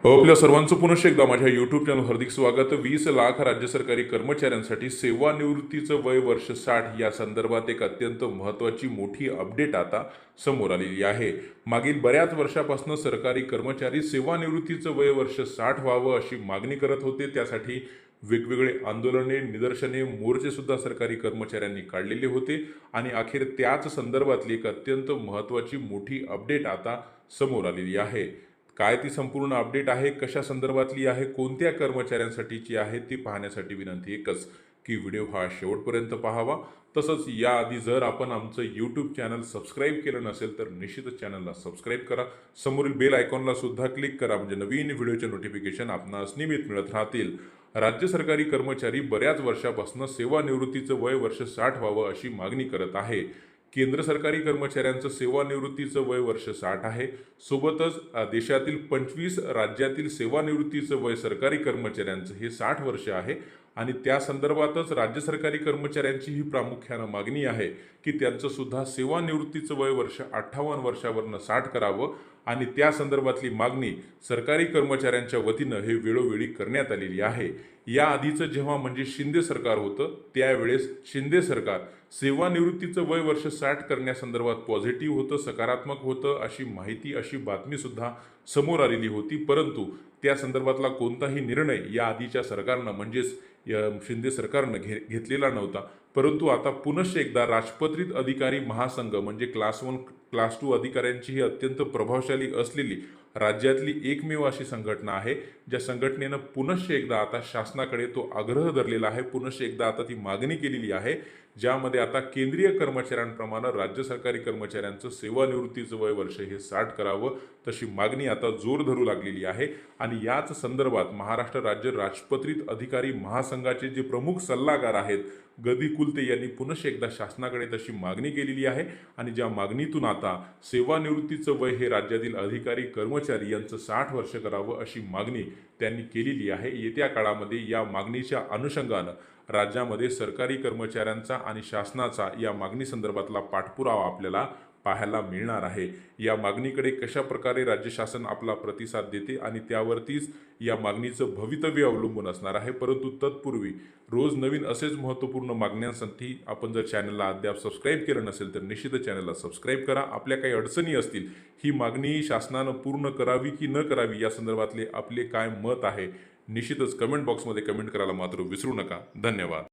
आपल्या सर्वांचं पुनश्च एकदा माझ्या यूट्यूब चॅनल हार्दिक स्वागत। 20 लाख राज्य सरकारी कर्मचाऱ्यांसाठी सेवानिवृत्तीचं वय वर्ष 60 या संदर्भात एक अत्यंत महत्त्वाची मोठी अपडेट आता समोर आलेली आहे। मागील बऱ्याच वर्षापासून सरकारी कर्मचारी सेवानिवृत्तीचं वय वर्ष 60 व्हावं अशी मागणी करत होते। त्यासाठी वेगवेगळे आंदोलने, निदर्शने, मोर्चे सुद्धा सरकारी कर्मचाऱ्यांनी काढलेले होते आणि अखेर त्याच संदर्भातली एक अत्यंत महत्त्वाची मोठी अपडेट आता समोर आलेली आहे। काय ती संपूर्ण अपडेट आहे, कशा संदर्भातली आहे, कोणत्या कर्मचाऱ्यांसाठीची आहे ती पाहण्यासाठी विनंती एकच की व्हिडिओ हा शेवटपर्यंत पाहावा। तसंच याआधी जर आपण आमचं यूट्यूब चॅनल सबस्क्राईब केलं नसेल तर निश्चितच चॅनलला सबस्क्राईब करा, समोरील बेल आयकॉनला सुद्धा क्लिक करा म्हणजे नवीन व्हिडिओचे नोटिफिकेशन आपणास नियमित मिळत राहतील। राज्य सरकारी कर्मचारी बऱ्याच वर्षापासून सेवानिवृत्तीचं वय वर्ष 60 व्हावं अशी मागणी करत आहे। केंद्र सरकारी कर्मचाऱ्यांचं सेवानिवृत्तीचं वय वर्ष 60 आहे। सोबतच देशातील 25 राज्यातील सेवानिवृत्तीचं वय सरकारी कर्मचाऱ्यांचं हे 60 वर्ष आहे आणि त्या संदर्भातच राज्य सरकारी कर्मचाऱ्यांची ही प्रामुख्यानं मागणी आहे की त्यांचं सुद्धा सेवानिवृत्तीचं वय वर्ष 58 वर्षावरनं 60 करावं आणि त्या संदर्भातली मागणी सरकारी कर्मचाऱ्यांच्या वतीनं हे वेळोवेळी करण्यात आलेली आहे। या आधीचं जेव्हा म्हणजे शिंदे सरकार होतं त्यावेळेस शिंदे सरकार सेवानिवृत्तीचं वय वर्ष 60 करण्यासंदर्भात पॉझिटिव्ह होतं, सकारात्मक होतं अशी माहिती, अशी बातमीसुद्धा समोर आलेली होती। परंतु त्या संदर्भातला कोणताही निर्णय या आधीच्या सरकारनं म्हणजेच शिंदे सरकारनं घेतलेला नव्हता। परंतु आता पुनश्च एकदा राजपत्रित अधिकारी महासंघ म्हणजे क्लास 1 क्लास 2 अधिकाऱ्यांची ही अत्यंत प्रभावशाली असलेली राज्यातली एकमेव अशी संघटना आहे ज्या संघटनेनं पुनश्च एकदा आता शासनाकडे तो आग्रह धरलेला आहे, पुनश्च एकदा आता ती मागणी केलेली आहे ज्यामध्ये आता केंद्रीय कर्मचाऱ्यांप्रमाणे राज्य सरकारी कर्मचाऱ्यांचं सेवानिवृत्तीचं वय वर्ष हे 60 करावं तशी मागणी आता जोर धरू लागलेली आहे। आणि याच संदर्भात महाराष्ट्र राज्य राजपत्रित अधिकारी महासंघाचे जे प्रमुख सल्लागार आहेत गदी कुलते यांनी पुनश्च एकदा शासनाकडे तशी मागणी केलेली आहे आणि ज्या मागणीतून आता सेवानिवृत्तीचं वय हे राज्यातील अधिकारी कर्मचारी यांचं 60 वर्ष करावं अशी मागणी त्यांनी केलेली आहे। येत्या काळामध्ये या मागणीच्या अनुषंगानं राज्यामध्ये सरकारी कर्मचाऱ्यांचा आणि शासनाचा या मागणी संदर्भातला पाठपुरावा आपल्याला पाहायला मिळणार आहे। या मागणीकडे कशा प्रकारे राज्य शासन आपला प्रतिसाद देते आणि त्यावरतीच या मागणीचं भवितव्य अवलंबून असणार आहे। परंतु तत्पूर्वी रोज नवीन असेच महत्त्वपूर्ण मागण्यांसाठी आपण जर चॅनलला अद्याप सबस्क्राईब केलं नसेल तर निश्चितच चॅनलला सबस्क्राईब करा। आपल्या काही अडचणी असतील, ही मागणी शासनानं पूर्ण करावी की न करावी या संदर्भातले आपले काय मत आहे निश्चितच कमेंट बॉक्समध्ये कमेंट करायला मात्र विसरू नका। धन्यवाद।